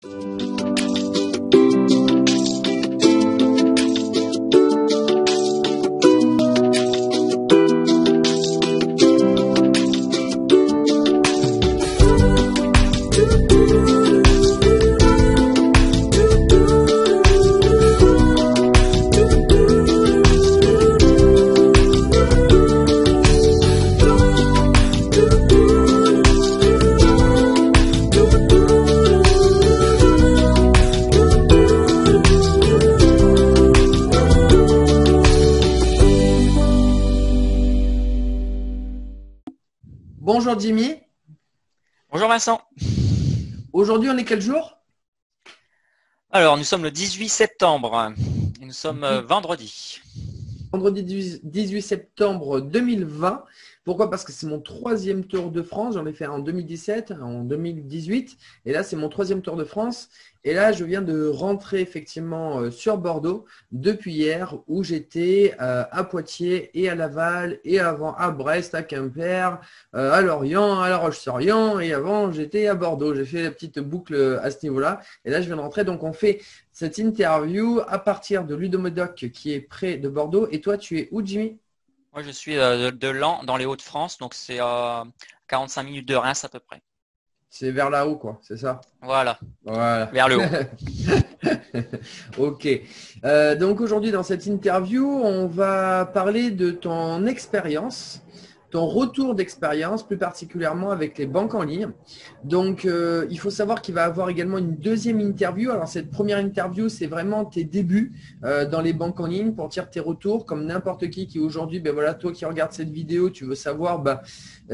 Bonjour Jimmy. Bonjour Vincent. Aujourd'hui, on est quel jour? Alors, nous sommes le 18 septembre. Et nous sommes vendredi. Vendredi 18 septembre 2020. Pourquoi? Parce que c'est mon troisième Tour de France. J'en ai fait un en 2017, en 2018. Et là, c'est mon troisième Tour de France. Et là, je viens de rentrer effectivement sur Bordeaux depuis hier où j'étais à Poitiers et à Laval et avant à Brest, à Quimper, à Lorient, à La Roche-sur-Yon. Et avant, j'étais à Bordeaux. J'ai fait la petite boucle à ce niveau-là. Et là, je viens de rentrer. Donc, on fait cette interview à partir de Ludomodoc qui est près de Bordeaux. Et toi, tu es où, Jimmy? Moi, je suis de Laon, dans les Hauts-de-France. Donc, c'est 45 minutes de Reims à peu près. C'est vers là-haut, quoi. C'est ça? Voilà, Voilà. vers le haut. Ok. Donc aujourd'hui, dans cette interview, on va parler de ton expérience, ton retour d'expérience, plus particulièrement avec les banques en ligne. Donc, il faut savoir qu'il va y avoir également une deuxième interview. Alors, cette première interview, c'est vraiment tes débuts dans les banques en ligne pour dire tes retours, comme n'importe qui aujourd'hui, ben voilà, toi qui regardes cette vidéo, tu veux savoir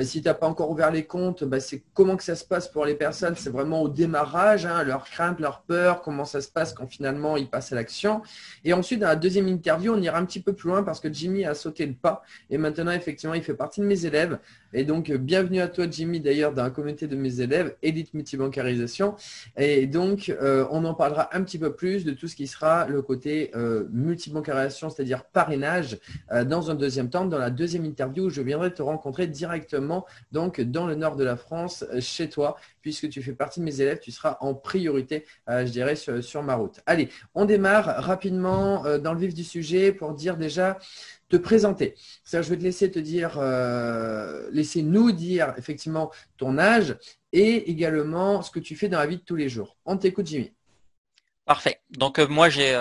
si tu n'as pas encore ouvert les comptes, c'est comment que ça se passe pour les personnes. C'est vraiment au démarrage, hein, leurs craintes, leurs peurs, comment ça se passe quand finalement ils passent à l'action. Et ensuite, dans la deuxième interview, on ira un petit peu plus loin parce que Jimmy a sauté le pas et maintenant, effectivement, il fait partie de mes élèves. Et donc, bienvenue à toi, Jimmy, d'ailleurs, dans la communauté de mes élèves, Élite Multibancarisation. Et donc, on en parlera un petit peu plus de tout ce qui sera le côté multibancarisation, c'est-à-dire parrainage, dans un deuxième temps, dans la deuxième interview où je viendrai te rencontrer directement donc dans le nord de la France, chez toi, puisque tu fais partie de mes élèves, tu seras en priorité, je dirais, sur ma route. Allez, on démarre rapidement dans le vif du sujet pour dire déjà te présenter. Je vais te laisser te dire, laisser nous dire effectivement ton âge et également ce que tu fais dans la vie de tous les jours. On t'écoute, Jimmy. Parfait. Donc, moi, j'ai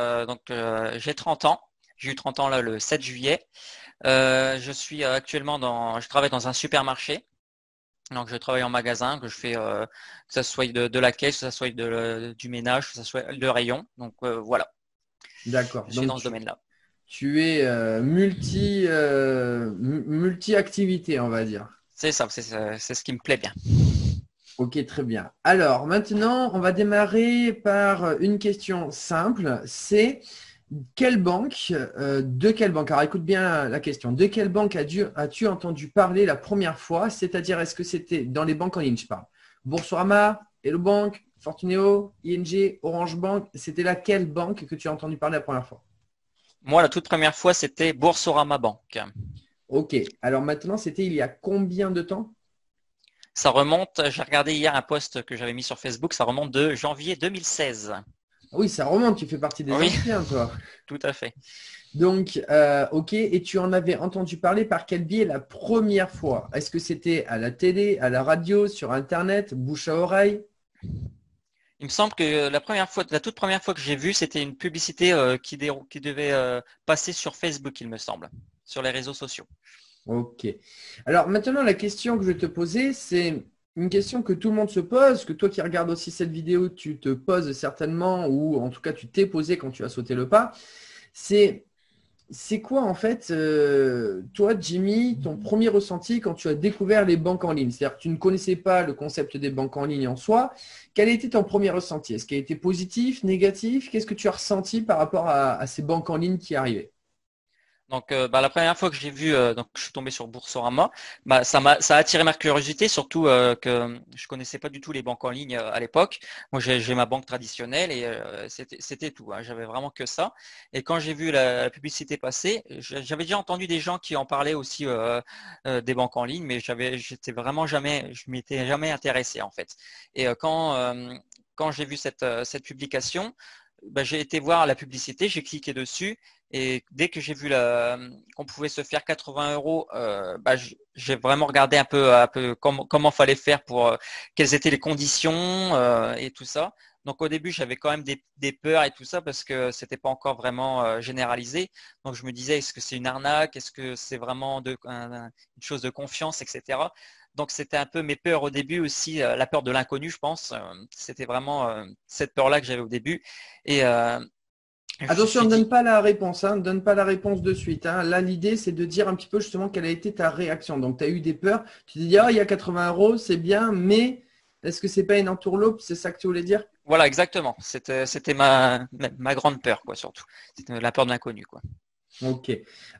30 ans. J'ai eu 30 ans là, le 7 juillet. Je suis actuellement je travaille dans un supermarché. Donc, je travaille en magasin, que je fais que ça soit de la caisse, que ça soit du ménage, que ça soit de rayon. Donc, voilà, D'accord. je suis Donc, dans ce domaine-là. tu es multi-activité, on va dire. C'est ça, c'est ce qui me plaît bien. Ok, très bien. Alors, maintenant, on va démarrer par une question simple. C'est de quelle banque? Alors, écoute bien la question. De quelle banque as-tu entendu parler la première fois? C'est-à-dire, est-ce que c'était dans les banques en ligne, je parle? Boursorama, Hello Bank, Fortuneo, ING, Orange Bank. C'était laquelle banque que tu as entendu parler la première fois? Moi, la toute première fois, c'était Boursorama Banque. Ok. Alors maintenant, c'était il y a combien de temps? Ça remonte, j'ai regardé hier un post que j'avais mis sur Facebook, ça remonte de janvier 2016. Ah oui, ça remonte. Tu fais partie des Oui, anciens, toi. tout à fait. Donc, ok. Et tu en avais entendu parler par quel biais la première fois? Est-ce que c'était à la télé, à la radio, sur Internet, bouche à oreille? Il me semble que la toute première fois que j'ai vu, c'était une publicité qui devait passer sur Facebook, il me semble, sur les réseaux sociaux. Ok. Alors maintenant, la question que je vais te poser, c'est une question que tout le monde se pose, que toi qui regardes aussi cette vidéo, tu te poses certainement, ou en tout cas tu t'es posé quand tu as sauté le pas. C'est quoi en fait, toi Jimmy, ton premier ressenti quand tu as découvert les banques en ligne? C'est-à-dire que tu ne connaissais pas le concept des banques en ligne en soi. Quel a été ton premier ressenti? Est-ce qu'il a été positif, négatif? Qu'est-ce que tu as ressenti par rapport à ces banques en ligne qui arrivaient? Donc, la première fois que j'ai vu, donc je suis tombé sur Boursorama, ça a attiré ma curiosité, surtout que je connaissais pas du tout les banques en ligne à l'époque. Moi, j'ai ma banque traditionnelle et c'était tout, hein. J'avais vraiment que ça. Et quand j'ai vu la publicité passer, j'avais déjà entendu des gens qui en parlaient aussi des banques en ligne, mais je m'étais jamais intéressé en fait. Et quand j'ai vu cette publication, bah, j'ai été voir la publicité, j'ai cliqué dessus et dès que j'ai vu qu'on pouvait se faire 80 euros, bah, j'ai vraiment regardé un peu comment fallait faire quelles étaient les conditions et tout ça. Donc au début, j'avais quand même des peurs et tout ça parce que c'était pas encore vraiment généralisé. Donc je me disais, est-ce que c'est une arnaque? Est-ce que c'est vraiment une chose de confiance, etc. Donc c'était un peu mes peurs au début aussi, la peur de l'inconnu, je pense. C'était vraiment cette peur-là que j'avais au début. Et je me Attention, suis ne dit, donne pas la réponse, hein, ne donne pas la réponse de suite, hein. Là, l'idée, c'est de dire un petit peu justement quelle a été ta réaction. Donc, tu as eu des peurs, tu te dis, ah, il y a 80 euros, c'est bien, mais est-ce que c'est pas une entourloupe? C'est ça que tu voulais dire? voilà, exactement. C'était ma grande peur, quoi, surtout. C'était la peur de l'inconnu, quoi. Ok.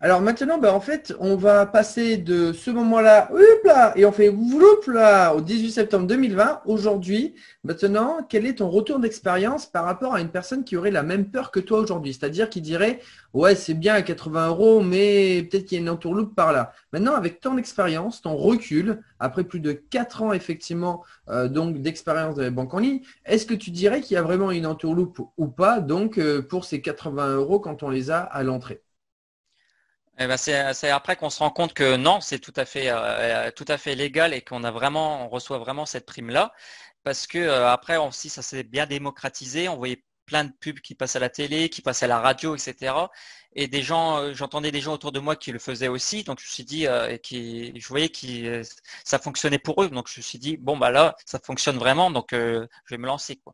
Alors maintenant, en fait, on va passer de ce moment-là, hop là, et on fait vloup là, au 18 septembre 2020. Aujourd'hui, maintenant, quel est ton retour d'expérience par rapport à une personne qui aurait la même peur que toi aujourd'hui? C'est-à-dire qui dirait, ouais, c'est bien à 80 euros, mais peut-être qu'il y a une entourloupe par là. Maintenant, avec ton expérience, ton recul, après plus de 4 ans effectivement donc d'expérience de la banque en ligne, est-ce que tu dirais qu'il y a vraiment une entourloupe ou pas, donc pour ces 80 euros quand on les a à l'entrée? Eh ben c'est après qu'on se rend compte que non, c'est tout à fait légal et on reçoit vraiment cette prime-là. Parce que après aussi, ça s'est bien démocratisé. On voyait plein de pubs qui passent à la télé, qui passent à la radio, etc. Et des gens, j'entendais des gens autour de moi qui le faisaient aussi. Donc je me suis dit, je voyais que ça fonctionnait pour eux. Donc je me suis dit, bon bah là, ça fonctionne vraiment. Donc je vais me lancer, quoi.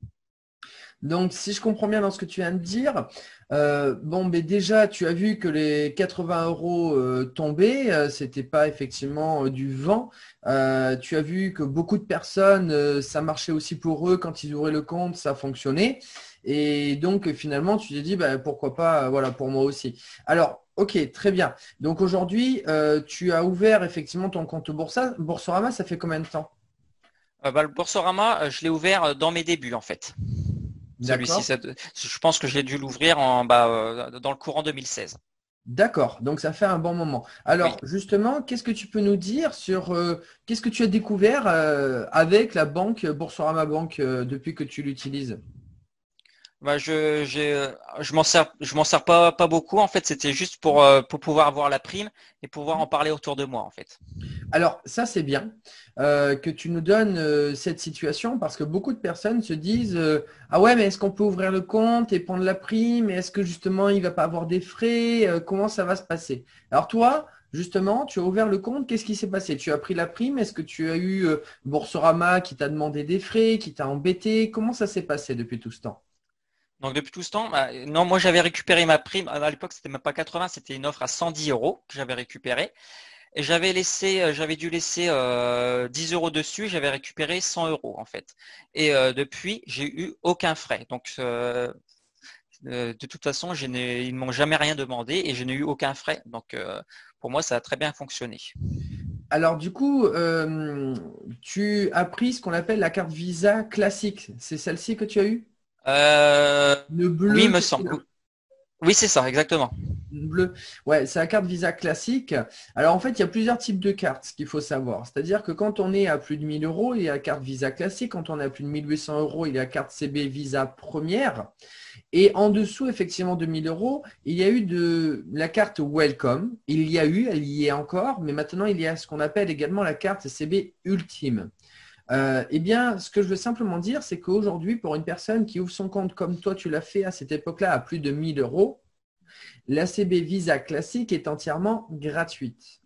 Donc, si je comprends bien dans ce que tu viens de dire, bon, mais déjà, tu as vu que les 80 euros tombaient, c'était pas effectivement du vent. Tu as vu que beaucoup de personnes, ça marchait aussi pour eux quand ils ouvraient le compte, ça fonctionnait. Et donc, finalement, tu t'es dit, bah, pourquoi pas, voilà, pour moi aussi. Alors, ok, très bien. Donc aujourd'hui, tu as ouvert effectivement ton compte Boursorama, ça fait combien de temps? Bah, le Boursorama, je l'ai ouvert dans mes débuts, en fait. Celui-ci, D'accord? je pense que j'ai dû l'ouvrir dans le courant 2016. D'accord, donc ça fait un bon moment. Oui. Alors justement, qu'est-ce que tu peux nous dire sur qu'est-ce que tu as découvert avec la banque Boursorama Bank depuis que tu l'utilises? Bah, je m'en sers pas beaucoup. En fait, c'était juste pour pouvoir avoir la prime et pouvoir en parler autour de moi, en fait. Alors ça c'est bien que tu nous donnes cette situation parce que beaucoup de personnes se disent ah ouais mais est-ce qu'on peut ouvrir le compte et prendre la prime? Et est-ce que justement il va pas avoir des frais? Comment ça va se passer? Alors toi justement tu as ouvert le compte, qu'est-ce qui s'est passé? Tu as pris la prime? Est-ce que tu as eu Boursorama qui t'a demandé des frais, qui t'a embêté? Comment ça s'est passé depuis tout ce temps? Donc depuis tout ce temps, bah, non, moi j'avais récupéré ma prime. À l'époque, c'était même pas 80, c'était une offre à 110 euros que j'avais récupérée. Et j'avais dû laisser 10 euros dessus. J'avais récupéré 100 euros en fait. Et depuis, j'ai eu aucun frais. Donc de toute façon, ils ne m'ont jamais rien demandé et je n'ai eu aucun frais. Donc pour moi, ça a très bien fonctionné. Alors du coup, tu as pris ce qu'on appelle la carte Visa classique. C'est celle-ci que tu as eue? Euh, Le oui, bleu me qui est semble. là. Oui, c'est ça, exactement. Bleu. Ouais, c'est la carte Visa classique. Alors en fait, il y a plusieurs types de cartes, ce qu'il faut savoir. C'est-à-dire que quand on est à plus de 1000 euros, il y a la carte Visa classique. Quand on est à plus de 1800 euros, il y a la carte CB Visa première. Et en dessous, effectivement, de 1000 euros, il y a eu de la carte Welcome. Il y a eu, elle y est encore, mais maintenant, il y a ce qu'on appelle également la carte CB Ultime. Eh bien, ce que je veux simplement dire, c'est qu'aujourd'hui, pour une personne qui ouvre son compte comme toi, tu l'as fait à cette époque-là à plus de 1000 euros, l'ACB Visa classique est entièrement gratuite.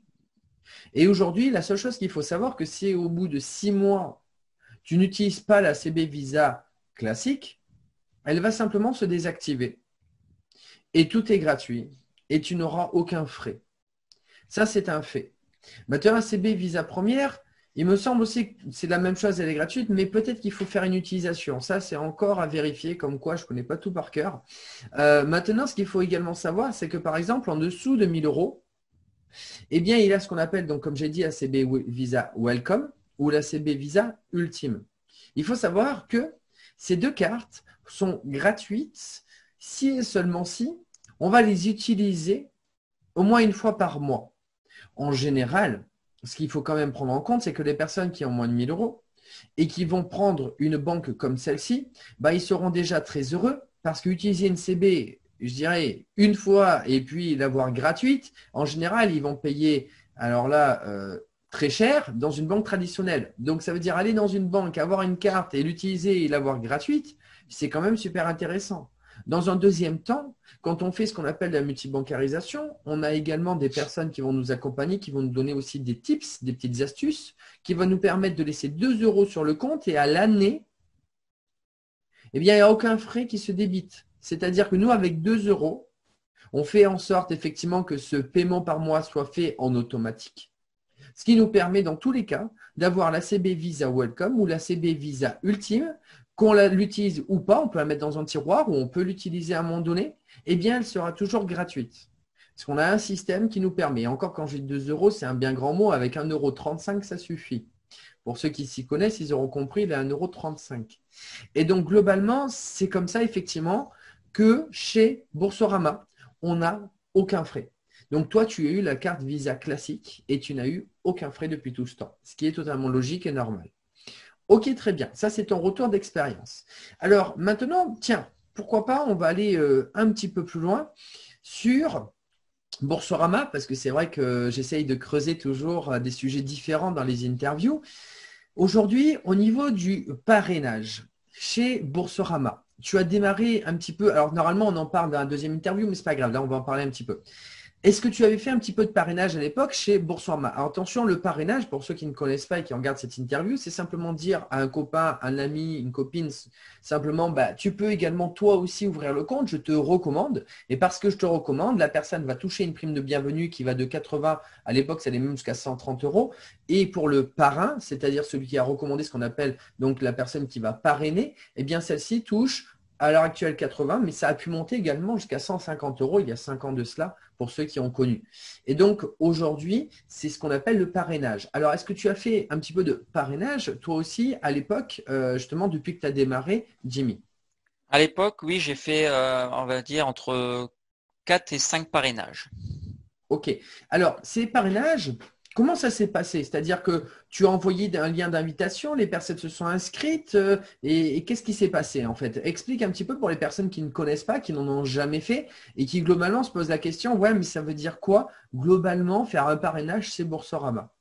Et aujourd'hui, la seule chose qu'il faut savoir, que si au bout de 6 mois, tu n'utilises pas l'ACB Visa classique, elle va simplement se désactiver. Et tout est gratuit. Et tu n'auras aucun frais. Ça, c'est un fait. Maintenant, ACB Visa première, il me semble aussi que c'est la même chose, elle est gratuite, mais peut-être qu'il faut faire une utilisation. Ça, c'est encore à vérifier, comme quoi je ne connais pas tout par cœur. Maintenant, ce qu'il faut également savoir, c'est que par exemple, en dessous de 1000 euros, eh bien, il y a ce qu'on appelle, donc, comme j'ai dit, ACB Visa Welcome ou l'ACB Visa Ultime. Il faut savoir que ces deux cartes sont gratuites si et seulement si on va les utiliser au moins une fois par mois. En général, ce qu'il faut quand même prendre en compte, c'est que les personnes qui ont moins de 1000 euros, et qui vont prendre une banque comme celle-ci, bah, ils seront déjà très heureux parce qu'utiliser une CB, je dirais, une fois et puis l'avoir gratuite, en général, ils vont payer, alors là, très cher dans une banque traditionnelle. Donc, ça veut dire aller dans une banque, avoir une carte et l'utiliser et l'avoir gratuite, c'est quand même super intéressant. Dans un deuxième temps, quand on fait ce qu'on appelle la multibancarisation, on a également des personnes qui vont nous accompagner, qui vont nous donner aussi des tips, des petites astuces, qui vont nous permettre de laisser 2 euros sur le compte et à l'année, eh bien, il n'y a aucun frais qui se débite. C'est-à-dire que nous, avec 2 euros, on fait en sorte effectivement que ce paiement par mois soit fait en automatique. Ce qui nous permet dans tous les cas d'avoir la CB Visa Welcome ou la CB Visa Ultime, qu'on l'utilise ou pas, on peut la mettre dans un tiroir ou on peut l'utiliser à un moment donné, eh bien elle sera toujours gratuite. Parce qu'on a un système qui nous permet, encore quand j'ai 2 euros, c'est un bien grand mot, avec 1,35 €, ça suffit. Pour ceux qui s'y connaissent, ils auront compris, il est 1,35 €. Et donc globalement, c'est comme ça effectivement que chez Boursorama, on n'a aucun frais. Donc, toi, tu as eu la carte Visa classique et tu n'as eu aucun frais depuis tout ce temps, ce qui est totalement logique et normal. Ok, très bien. Ça, c'est ton retour d'expérience. Alors, maintenant, tiens, pourquoi pas, on va aller un petit peu plus loin sur Boursorama, parce que c'est vrai que j'essaye de creuser toujours des sujets différents dans les interviews. Aujourd'hui, au niveau du parrainage, chez Boursorama, tu as démarré un petit peu, alors normalement, on en parle dans la deuxième interview, mais ce n'est pas grave, là, on va en parler un petit peu. Est-ce que tu avais fait un petit peu de parrainage à l'époque chez Boursorama? Alors attention, le parrainage, pour ceux qui ne connaissent pas et qui regardent cette interview, c'est simplement dire à un copain, un ami, une copine, simplement, bah, tu peux également toi aussi ouvrir le compte, je te recommande. Et parce que je te recommande, la personne va toucher une prime de bienvenue qui va de 80, à l'époque, ça allait même jusqu'à 130 €. Et pour le parrain, c'est-à-dire celui qui a recommandé ce qu'on appelle donc la personne qui va parrainer, eh bien celle-ci touche à l'heure actuelle 80, mais ça a pu monter également jusqu'à 150 € il y a 5 ans de cela, pour ceux qui ont connu. Et donc, aujourd'hui, c'est ce qu'on appelle le parrainage. Alors, est-ce que tu as fait un petit peu de parrainage, toi aussi, à l'époque, justement, depuis que tu as démarré, Jimmy? À l'époque, oui, j'ai fait, on va dire, entre 4 et 5 parrainages. Ok. Alors, ces parrainages, comment ça s'est passé? C'est-à-dire que tu as envoyé un lien d'invitation, les personnes se sont inscrites et qu'est-ce qui s'est passé en fait? Explique un petit peu pour les personnes qui ne connaissent pas, qui n'en ont jamais fait et qui globalement se posent la question, ouais, mais ça veut dire quoi globalement faire un parrainage chez Boursorama?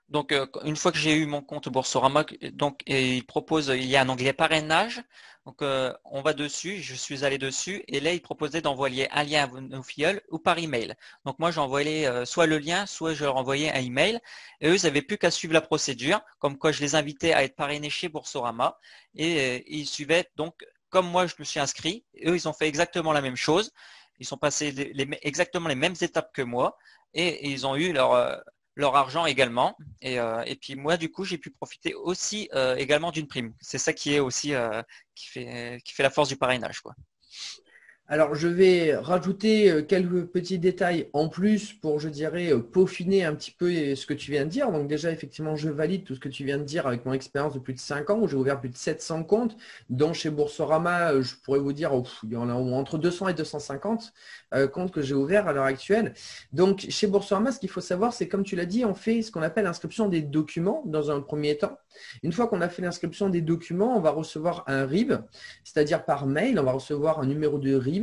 Donc, une fois que j'ai eu mon compte Boursorama, donc, et il y a un onglet parrainage. Donc, on va dessus, je suis allé dessus, et là, il proposait d'envoyer un lien à nos filleuls ou par email. Donc, moi, j'envoyais soit le lien, soit je leur envoyais un email. Et eux, ils n'avaient plus qu'à suivre la procédure, comme quoi je les invitais à être parrainés chez Boursorama. Et ils suivaient, donc, comme moi, je me suis inscrit, eux, ils ont fait exactement la même chose. Ils sont passés exactement les mêmes étapes que moi, et ils ont eu leur argent également. Et puis moi, du coup, j'ai pu profiter aussi également d'une prime. C'est ça qui est aussi qui fait la force du parrainage, quoi. Alors, je vais rajouter quelques petits détails en plus pour, je dirais, peaufiner un petit peu ce que tu viens de dire. Donc déjà, effectivement, je valide tout ce que tu viens de dire avec mon expérience de plus de 5 ans où j'ai ouvert plus de 700 comptes, dont chez Boursorama, je pourrais vous dire, il y en a entre 200 et 250 comptes que j'ai ouverts à l'heure actuelle. Donc, chez Boursorama, ce qu'il faut savoir, c'est comme tu l'as dit, on fait ce qu'on appelle l'inscription des documents dans un premier temps. Une fois qu'on a fait l'inscription des documents, on va recevoir un RIB, c'est-à-dire par mail, on va recevoir un numéro de RIB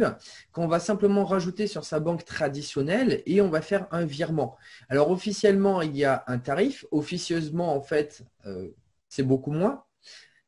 qu'on va simplement rajouter sur sa banque traditionnelle et on va faire un virement. Alors officiellement, il y a un tarif. Officieusement, en fait, c'est beaucoup moins.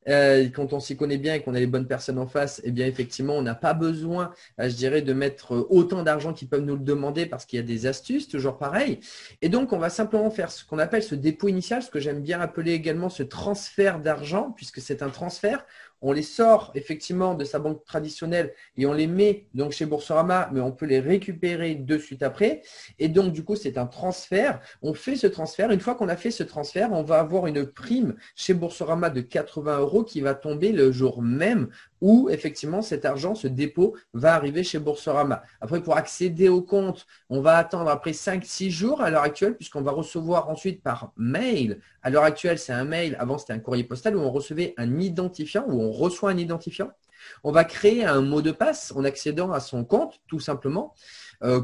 Quand on s'y connaît bien et qu'on a les bonnes personnes en face, eh bien effectivement, on n'a pas besoin, je dirais, de mettre autant d'argent qu'ils peuvent nous le demander parce qu'il y a des astuces, toujours pareil. Et donc, on va simplement faire ce qu'on appelle ce dépôt initial, ce que j'aime bien appeler également ce transfert d'argent, puisque c'est un transfert. On les sort effectivement de sa banque traditionnelle et on les met donc chez Boursorama, mais on peut les récupérer de suite après. Et donc, du coup, c'est un transfert. On fait ce transfert. Une fois qu'on a fait ce transfert, on va avoir une prime chez Boursorama de 80 € qui va tomber le jour même où effectivement cet argent, ce dépôt va arriver chez Boursorama. Après, pour accéder au compte, on va attendre après 5-6 jours à l'heure actuelle puisqu'on va recevoir ensuite par mail. À l'heure actuelle, c'est un mail. Avant, c'était un courrier postal où on recevait un identifiant, où on reçoit un identifiant. On va créer un mot de passe en accédant à son compte, tout simplement.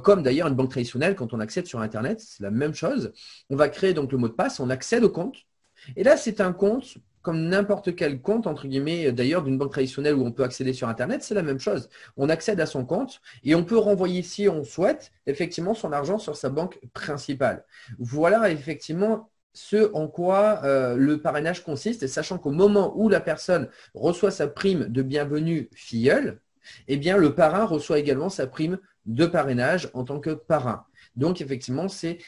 Comme d'ailleurs une banque traditionnelle, quand on accède sur Internet, c'est la même chose. On va créer donc le mot de passe, on accède au compte. Et là, c'est un compte comme n'importe quel compte, entre guillemets, d'ailleurs, d'une banque traditionnelle où on peut accéder sur Internet, c'est la même chose. On accède à son compte et on peut renvoyer, si on souhaite, effectivement, son argent sur sa banque principale. Voilà, effectivement, ce en quoi le parrainage consiste, sachant qu'au moment où la personne reçoit sa prime de bienvenue filleule, eh bien, le parrain reçoit également sa prime de parrainage en tant que parrain. Donc, effectivement, c'est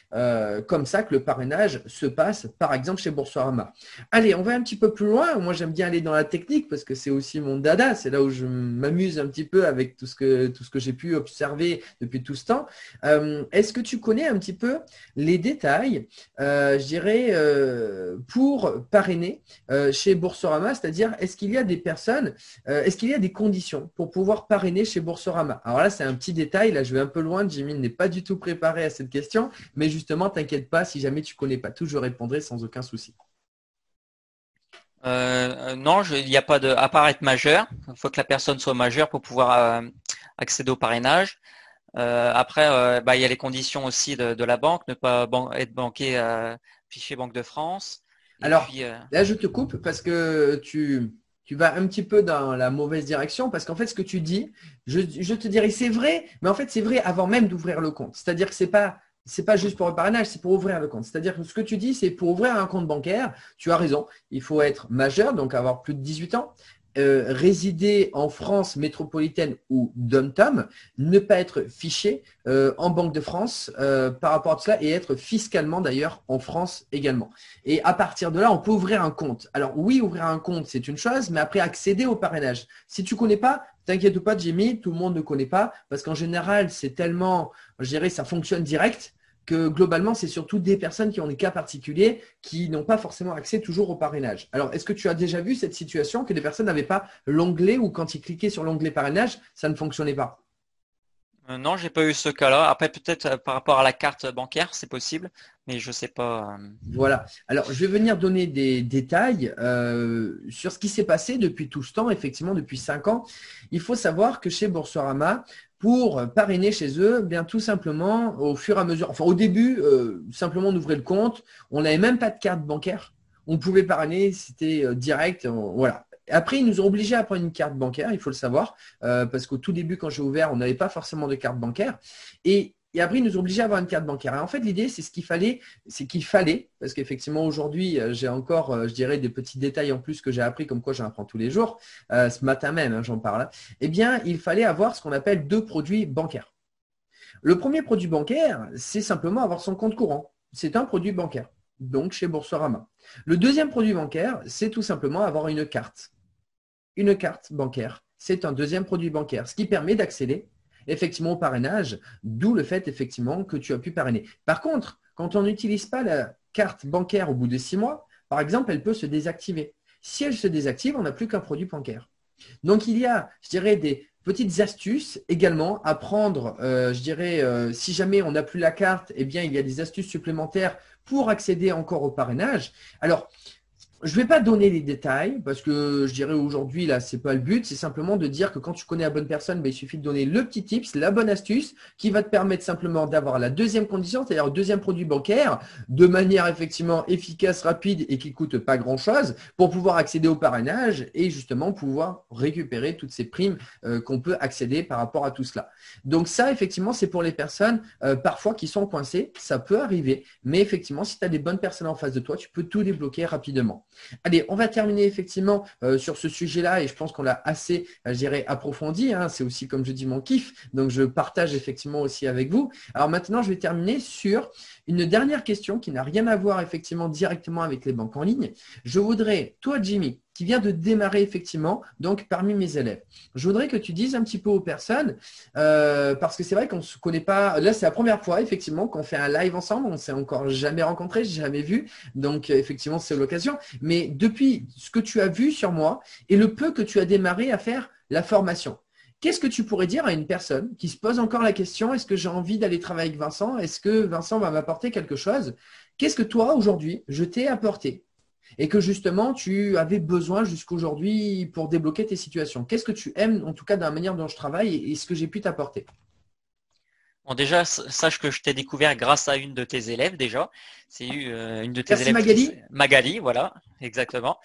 comme ça que le parrainage se passe, par exemple, chez Boursorama. Allez, on va un petit peu plus loin. Moi, j'aime bien aller dans la technique parce que c'est aussi mon dada. C'est là où je m'amuse un petit peu avec tout ce que j'ai pu observer depuis tout ce temps. Est-ce que tu connais un petit peu les détails, je dirais, pour parrainer chez Boursorama? C'est-à-dire, est-ce qu'il y a des personnes, est-ce qu'il y a des conditions pour pouvoir parrainer chez Boursorama? Alors là, c'est un petit détail. Là, je vais un peu loin. Jimmy n'est pas du tout préparé à cette question, mais justement, t'inquiète pas, si jamais tu connais pas tout, je répondrai sans aucun souci. Non, il n'y a pas à part être majeur. Il faut que la personne soit majeure pour pouvoir accéder au parrainage. Après, il y a les conditions aussi de la banque, ne pas être banqué fichier Banque de France. Et Alors, puis, là, je te coupe parce que tu vas un petit peu dans la mauvaise direction parce qu'en fait, ce que tu dis, je te dirais c'est vrai, mais en fait, c'est vrai avant même d'ouvrir le compte. C'est-à-dire que c'est pas juste pour le parrainage, c'est pour ouvrir le compte. C'est-à-dire que ce que tu dis, c'est pour ouvrir un compte bancaire, tu as raison, il faut être majeur, donc avoir plus de 18 ans. Résider en France métropolitaine ou dom-tom, ne pas être fiché en Banque de France par rapport à cela et être fiscalement d'ailleurs en France également. Et à partir de là, on peut ouvrir un compte. Alors oui, ouvrir un compte, c'est une chose, mais après accéder au parrainage. Si tu ne connais pas, t'inquiète pas, Jimmy, tout le monde ne connaît pas parce qu'en général, c'est tellement, je dirais, ça fonctionne direct que globalement, c'est surtout des personnes qui ont des cas particuliers qui n'ont pas forcément accès toujours au parrainage. Alors, est-ce que tu as déjà vu cette situation que des personnes n'avaient pas l'onglet ou quand ils cliquaient sur l'onglet parrainage, ça ne fonctionnait pas? non, j'ai pas eu ce cas-là. Après, peut-être par rapport à la carte bancaire, c'est possible, mais je sais pas. Voilà. Alors, je vais venir donner des détails sur ce qui s'est passé depuis tout ce temps, effectivement, depuis 5 ans. Il faut savoir que chez Boursorama, pour parrainer chez eux, bien tout simplement, au fur et à mesure, enfin au début, simplement on ouvrait le compte, on n'avait même pas de carte bancaire, on pouvait parrainer, c'était direct, voilà. Après, ils nous ont obligés à prendre une carte bancaire, il faut le savoir, parce qu'au tout début, quand j'ai ouvert, on n'avait pas forcément de carte bancaire. Et après, ils nous ont obligés à avoir une carte bancaire. Et en fait, l'idée, c'est qu'il fallait, parce qu'effectivement, aujourd'hui, j'ai encore, je dirais, des petits détails en plus que j'ai appris, comme quoi j'en apprends tous les jours. Ce matin même, hein, j'en parle. Eh bien, il fallait avoir ce qu'on appelle 2 produits bancaires. Le premier produit bancaire, c'est simplement avoir son compte courant. C'est un produit bancaire, donc chez Boursorama. Le deuxième produit bancaire, c'est tout simplement avoir une carte. Une carte bancaire, c'est un deuxième produit bancaire, ce qui permet d'accéder effectivement au parrainage, d'où le fait effectivement que tu as pu parrainer. Par contre, quand on n'utilise pas la carte bancaire au bout de 6 mois, par exemple, elle peut se désactiver. Si elle se désactive, on n'a plus qu'un produit bancaire. Donc, il y a, je dirais, des petites astuces également à prendre. Je dirais, si jamais on n'a plus la carte, eh bien, il y a des astuces supplémentaires pour accéder encore au parrainage. Alors, je ne vais pas donner les détails parce que je dirais aujourd'hui, là, ce n'est pas le but. C'est simplement de dire que quand tu connais la bonne personne, il suffit de donner le petit tips, la bonne astuce qui va te permettre simplement d'avoir la deuxième condition, c'est-à-dire le deuxième produit bancaire de manière effectivement efficace, rapide et qui ne coûte pas grand-chose pour pouvoir accéder au parrainage et justement pouvoir récupérer toutes ces primes qu'on peut accéder par rapport à tout cela. Donc ça, effectivement, c'est pour les personnes parfois qui sont coincées. Ça peut arriver, mais effectivement, si tu as des bonnes personnes en face de toi, tu peux tout débloquer rapidement. Allez, on va terminer effectivement sur ce sujet-là et je pense qu'on l'a assez, je dirais, approfondi. Hein. C'est aussi, comme je dis, mon kiff. Donc, je partage effectivement aussi avec vous. Alors maintenant, je vais terminer sur une dernière question qui n'a rien à voir effectivement directement avec les banques en ligne. Je voudrais, toi, Jimmy, qui vient de démarrer effectivement, donc parmi mes élèves. Je voudrais que tu dises un petit peu aux personnes, parce que c'est vrai qu'on ne se connaît pas. Là, c'est la première fois effectivement qu'on fait un live ensemble. On ne s'est encore jamais rencontrés, jamais vu. Donc, effectivement, c'est l'occasion. Mais depuis ce que tu as vu sur moi et le peu que tu as démarré à faire la formation, qu'est-ce que tu pourrais dire à une personne qui se pose encore la question, est-ce que j'ai envie d'aller travailler avec Vincent? Est-ce que Vincent va m'apporter quelque chose? Qu'est-ce que toi, aujourd'hui, je t'ai apporté et que justement, tu avais besoin jusqu'aujourd'hui pour débloquer tes situations? Qu'est-ce que tu aimes, en tout cas, dans la manière dont je travaille et ce que j'ai pu t'apporter? Bon, déjà, sache que je t'ai découvert grâce à une de tes élèves déjà. C'est une de tes Merci élèves Magali. Magali, voilà, exactement,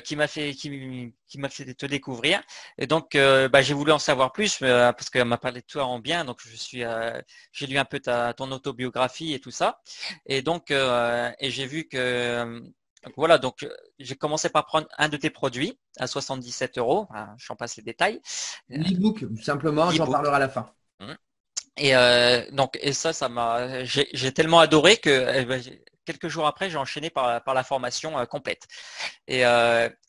qui m'a fait te découvrir. Et donc, bah, j'ai voulu en savoir plus parce qu'elle m'a parlé de toi en bien. Donc, j'ai lu un peu ton autobiographie et tout ça. Et donc, et j'ai vu que donc voilà, donc j'ai commencé par prendre un de tes produits à 77 euros. Hein, j'en passe les détails. L'e-book, simplement, j'en L'e-book. parlerai à la fin. Et donc et ça m'a j'ai tellement adoré que ben, quelques jours après j'ai enchaîné par la formation complète. Et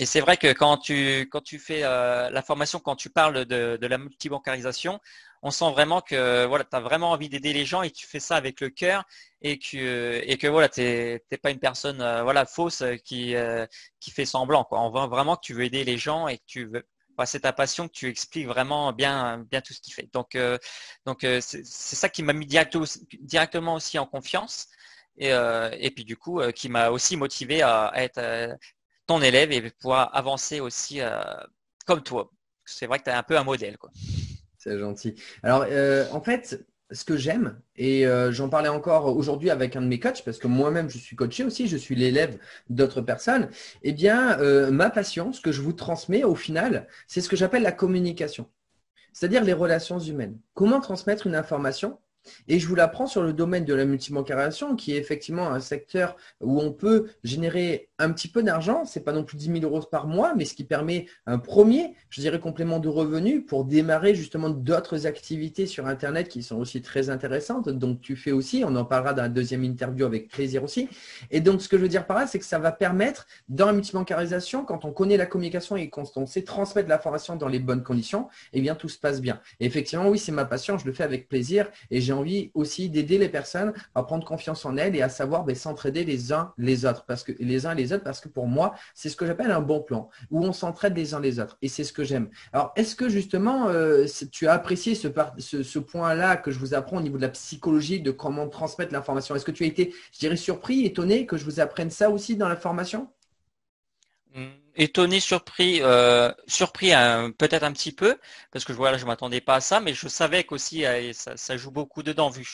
c'est vrai que quand tu fais la formation, quand tu parles de la multibancarisation, on sent vraiment que voilà, tu as vraiment envie d'aider les gens et tu fais ça avec le cœur et que voilà, t'es pas une personne voilà fausse qui fait semblant quoi. On voit vraiment que tu veux aider les gens et que tu veux enfin, c'est ta passion que tu expliques vraiment bien tout ce qu'il fait. Donc c'est ça qui m'a mis directement aussi en confiance et puis du coup qui m'a aussi motivé à être ton élève et pouvoir avancer aussi comme toi. C'est vrai que tu es un peu un modèle, quoi. C'est gentil. Alors, en fait, ce que j'aime, et j'en parlais encore aujourd'hui avec un de mes coachs, parce que moi-même, je suis coaché aussi, je suis l'élève d'autres personnes, eh bien, ma passion, ce que je vous transmets au final, c'est ce que j'appelle la communication, c'est-à-dire les relations humaines. Comment transmettre une information? Et je vous l'apprends sur le domaine de la multibancarisation, qui est effectivement un secteur où on peut générer un petit peu d'argent. Ce n'est pas non plus 10 000 euros par mois, mais ce qui permet un premier, je dirais, complément de revenus pour démarrer justement d'autres activités sur Internet qui sont aussi très intéressantes. Donc, tu fais aussi, on en parlera dans la deuxième interview avec plaisir aussi. Et donc, ce que je veux dire par là, c'est que ça va permettre, dans la multibancarisation, quand on connaît la communication et qu'on sait transmettre l'information dans les bonnes conditions, eh bien, tout se passe bien. Et effectivement, oui, c'est ma passion, je le fais avec plaisir et j'ai envie aussi d'aider les personnes à prendre confiance en elles et à savoir s'entraider les uns les autres parce que pour moi, c'est ce que j'appelle un bon plan où on s'entraide les uns les autres et c'est ce que j'aime. Alors, est-ce que justement, tu as apprécié ce point-là que je vous apprends au niveau de la psychologie, de comment transmettre l'information? Est-ce que tu as été, je dirais, surpris, étonné que je vous apprenne ça aussi dans la formation? Étonné, surpris peut-être un petit peu, parce que voilà, je m'attendais pas à ça, mais je savais qu'aussi ça joue beaucoup dedans, vu que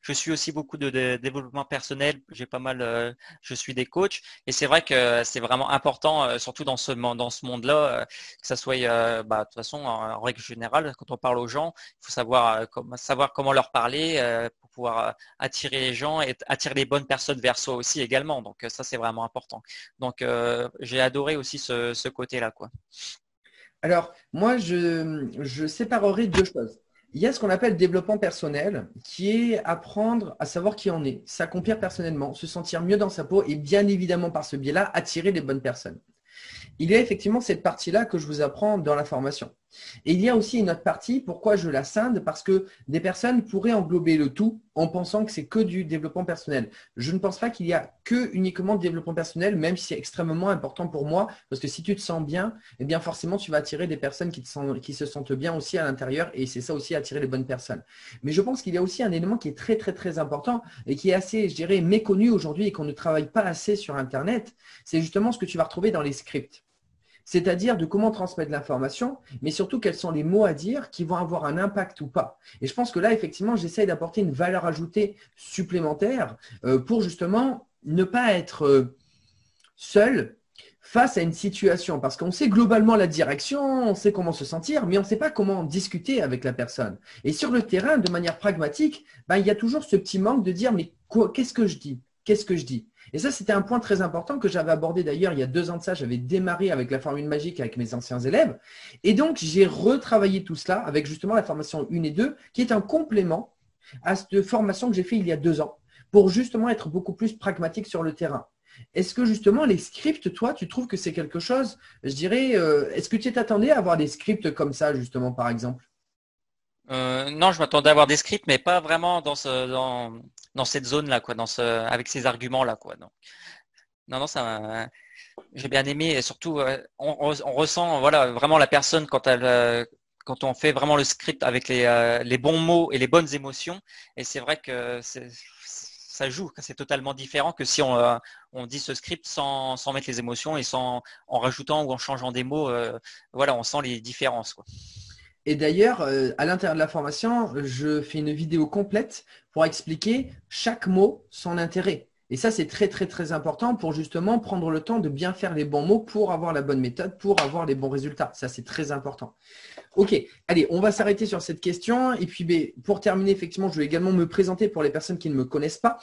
je suis aussi beaucoup de développement personnel, je suis des coachs, et c'est vrai que c'est vraiment important, surtout dans ce monde-là, que ça soit, bah, de toute façon, en règle générale, quand on parle aux gens, il faut savoir comment leur parler pour pouvoir attirer les gens et attirer les bonnes personnes vers soi aussi également. Donc ça, c'est vraiment important. Donc, j'ai adoré aussi ce côté-là, quoi. Alors, moi, je séparerai deux choses. Il y a ce qu'on appelle développement personnel, qui est apprendre à savoir qui on est, s'accomplir personnellement, se sentir mieux dans sa peau et bien évidemment par ce biais-là, attirer les bonnes personnes. Il y a effectivement cette partie-là que je vous apprends dans la formation. Et il y a aussi une autre partie, pourquoi je la scinde? Parce que des personnes pourraient englober le tout en pensant que c'est que du développement personnel. Je ne pense pas qu'il y a que uniquement de développement personnel, même si c'est extrêmement important pour moi, parce que si tu te sens bien, eh bien forcément tu vas attirer des personnes qui se sentent bien aussi à l'intérieur, et c'est ça aussi attirer les bonnes personnes. Mais je pense qu'il y a aussi un élément qui est très très très important et qui est assez, je dirais, méconnu aujourd'hui et qu'on ne travaille pas assez sur Internet, c'est justement ce que tu vas retrouver dans les scripts. C'est-à-dire de comment transmettre l'information, mais surtout quels sont les mots à dire qui vont avoir un impact ou pas. Et je pense que là, effectivement, j'essaye d'apporter une valeur ajoutée supplémentaire pour justement ne pas être seul face à une situation. Parce qu'on sait globalement la direction, on sait comment se sentir, mais on ne sait pas comment discuter avec la personne. Et sur le terrain, de manière pragmatique, ben, il y a toujours ce petit manque de dire, mais qu'est-ce que je dis? Qu'est-ce que je dis? Et ça, c'était un point très important que j'avais abordé d'ailleurs il y a 2 ans de ça. J'avais démarré avec la formule magique avec mes anciens élèves. Et donc, j'ai retravaillé tout cela avec justement la formation 1 et 2, qui est un complément à cette formation que j'ai fait il y a 2 ans pour justement être beaucoup plus pragmatique sur le terrain. Est-ce que justement les scripts, toi, tu trouves que c'est quelque chose, je dirais, est-ce que tu t'attendais à avoir des scripts comme ça, justement, par exemple? Non, je m'attendais à avoir des scripts, mais pas vraiment dans cette zone-là, quoi, avec ces arguments-là, quoi. Non, non, j'ai bien aimé, et surtout, on ressent, voilà, vraiment la personne quand on fait vraiment le script avec les bons mots et les bonnes émotions. Et c'est vrai que ça joue, que c'est totalement différent que si on dit ce script sans mettre les émotions et en rajoutant ou en changeant des mots. Voilà, on sent les différences, quoi. Et d'ailleurs, à l'intérieur de la formation, je fais une vidéo complète pour expliquer chaque mot, son intérêt. Et ça, c'est très, très, très important pour justement prendre le temps de bien faire les bons mots pour avoir la bonne méthode, pour avoir les bons résultats. Ça, c'est très important. Ok, allez, on va s'arrêter sur cette question. Et puis, pour terminer, effectivement, je vais également me présenter pour les personnes qui ne me connaissent pas.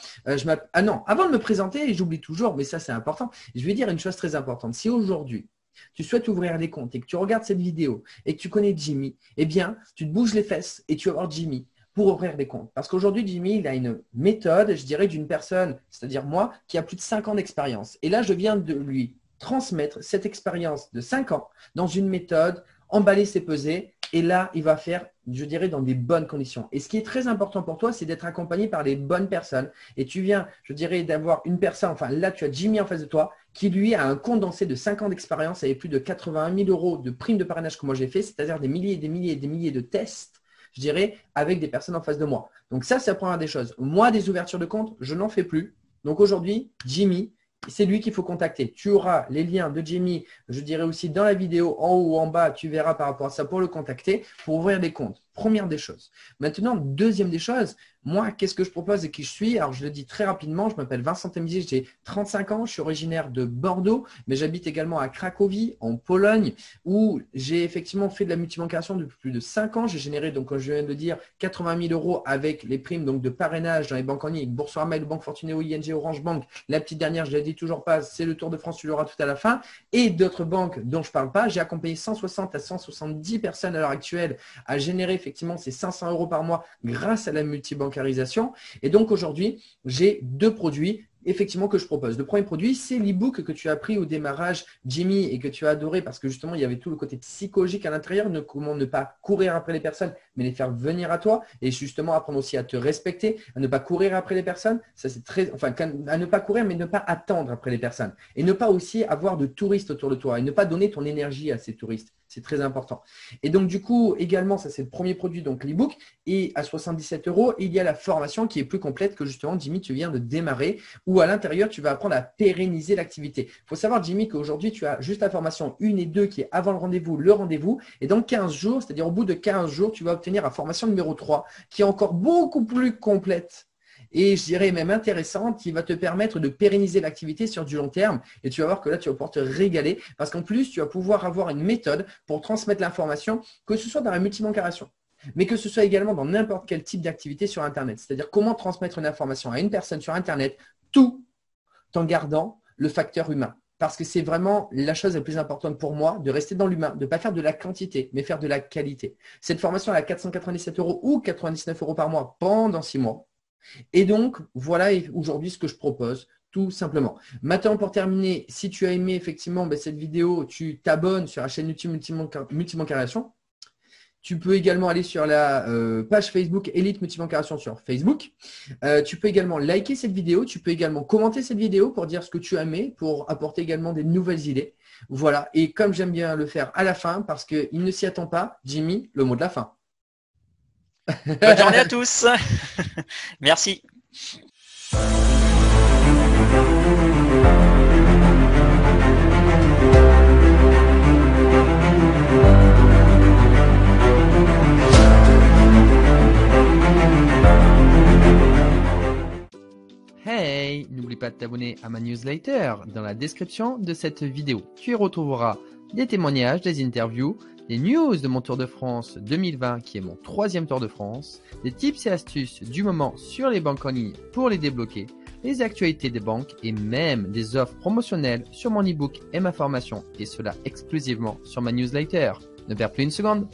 Ah non, avant de me présenter, j'oublie toujours, mais ça, c'est important. Je vais dire une chose très importante. Si aujourd'hui, tu souhaites ouvrir des comptes et que tu regardes cette vidéo et que tu connais Jimmy, eh bien, tu te bouges les fesses et tu vas voir Jimmy pour ouvrir des comptes. Parce qu'aujourd'hui, Jimmy, il a une méthode, je dirais, d'une personne, c'est-à-dire moi, qui a plus de 5 ans d'expérience. Et là, je viens de lui transmettre cette expérience de 5 ans dans une méthode, emballer ses pesées. Et là, il va faire, je dirais, dans des bonnes conditions. Et ce qui est très important pour toi, c'est d'être accompagné par les bonnes personnes. Et tu viens, je dirais, d'avoir une personne, enfin là, tu as Jimmy en face de toi, qui lui a un condensé de 5 ans d'expérience avec plus de 81 000 euros de primes de parrainage que moi j'ai fait, c'est-à-dire des milliers et des milliers et des milliers de tests, je dirais, avec des personnes en face de moi. Donc ça, c'est la première des choses. Moi, des ouvertures de compte, je n'en fais plus. Donc aujourd'hui, Jimmy, c'est lui qu'il faut contacter. Tu auras les liens de Jimmy, je dirais aussi dans la vidéo, en haut ou en bas, tu verras par rapport à ça pour le contacter, pour ouvrir des comptes. Première des choses. Maintenant, deuxième des choses, moi, qu'est-ce que je propose et qui je suis? Alors, je le dis très rapidement, je m'appelle Vincent Temizier, j'ai 35 ans, je suis originaire de Bordeaux, mais j'habite également à Cracovie, en Pologne, où j'ai effectivement fait de la multibancation depuis plus de 5 ans. J'ai généré, donc, comme je viens de le dire, 80 000 euros avec les primes donc, de parrainage dans les banques en ligne, Boursorama, Banque Fortuneo, ING, Orange Bank. La petite dernière, je l'ai dit toujours pas, c'est le Tour de France, tu l'auras tout à la fin. Et d'autres banques dont je ne parle pas. J'ai accompagné 160 à 170 personnes à l'heure actuelle à générer effectivement ces 500 euros par mois grâce à la multibancarisation. Et donc aujourd'hui, j'ai 2 produits effectivement que je propose. Le premier produit, c'est l'e-book que tu as pris au démarrage, Jimmy, et que tu as adoré parce que justement, il y avait tout le côté psychologique à l'intérieur, comment ne pas courir après les personnes, mais les faire venir à toi et justement apprendre aussi à te respecter, à ne pas courir après les personnes. Ça, c'est très, enfin, à ne pas courir, mais ne pas attendre après les personnes et ne pas aussi avoir de touristes autour de toi et ne pas donner ton énergie à ces touristes. C'est très important. Et donc, du coup, également, ça, c'est le premier produit, donc l'e-book. Et à 77 euros, il y a la formation qui est plus complète que justement, Jimmy, tu viens de démarrer, où à l'intérieur, tu vas apprendre à pérenniser l'activité. Il faut savoir, Jimmy, qu'aujourd'hui, tu as juste la formation 1 et 2 qui est avant le rendez-vous. Et dans 15 jours, c'est-à-dire au bout de 15 jours, tu vas obtenir la formation numéro 3 qui est encore beaucoup plus complète. Et je dirais même intéressante, qui va te permettre de pérenniser l'activité sur du long terme. Et tu vas voir que là, tu vas pouvoir te régaler parce qu'en plus, tu vas pouvoir avoir une méthode pour transmettre l'information, que ce soit dans la multibancarisation, mais que ce soit également dans n'importe quel type d'activité sur Internet. C'est-à-dire comment transmettre une information à une personne sur Internet, tout en gardant le facteur humain. Parce que c'est vraiment la chose la plus importante pour moi, de rester dans l'humain, de ne pas faire de la quantité, mais faire de la qualité. Cette formation, elle a 497 euros ou 99 euros par mois pendant 6 mois. Et donc, voilà aujourd'hui ce que je propose, tout simplement. Maintenant, pour terminer, si tu as aimé effectivement cette vidéo, tu t'abonnes sur la chaîne YouTube Multibancarisation. Tu peux également aller sur la page Facebook Elite Multibancarisation sur Facebook. Tu peux également liker cette vidéo. Tu peux également commenter cette vidéo pour dire ce que tu as aimé, pour apporter également des nouvelles idées. Voilà. Et comme j'aime bien le faire à la fin, parce qu'il ne s'y attend pas, Jimmy, le mot de la fin. Bonne journée à tous. Merci. Hey, n'oublie pas de t'abonner à ma newsletter dans la description de cette vidéo. Tu y retrouveras des témoignages, des interviews, des news de mon Tour de France 2020 qui est mon 3e Tour de France, des tips et astuces du moment sur les banques en ligne pour les débloquer, les actualités des banques et même des offres promotionnelles sur mon e-book et ma formation et cela exclusivement sur ma newsletter. Ne perds plus une seconde.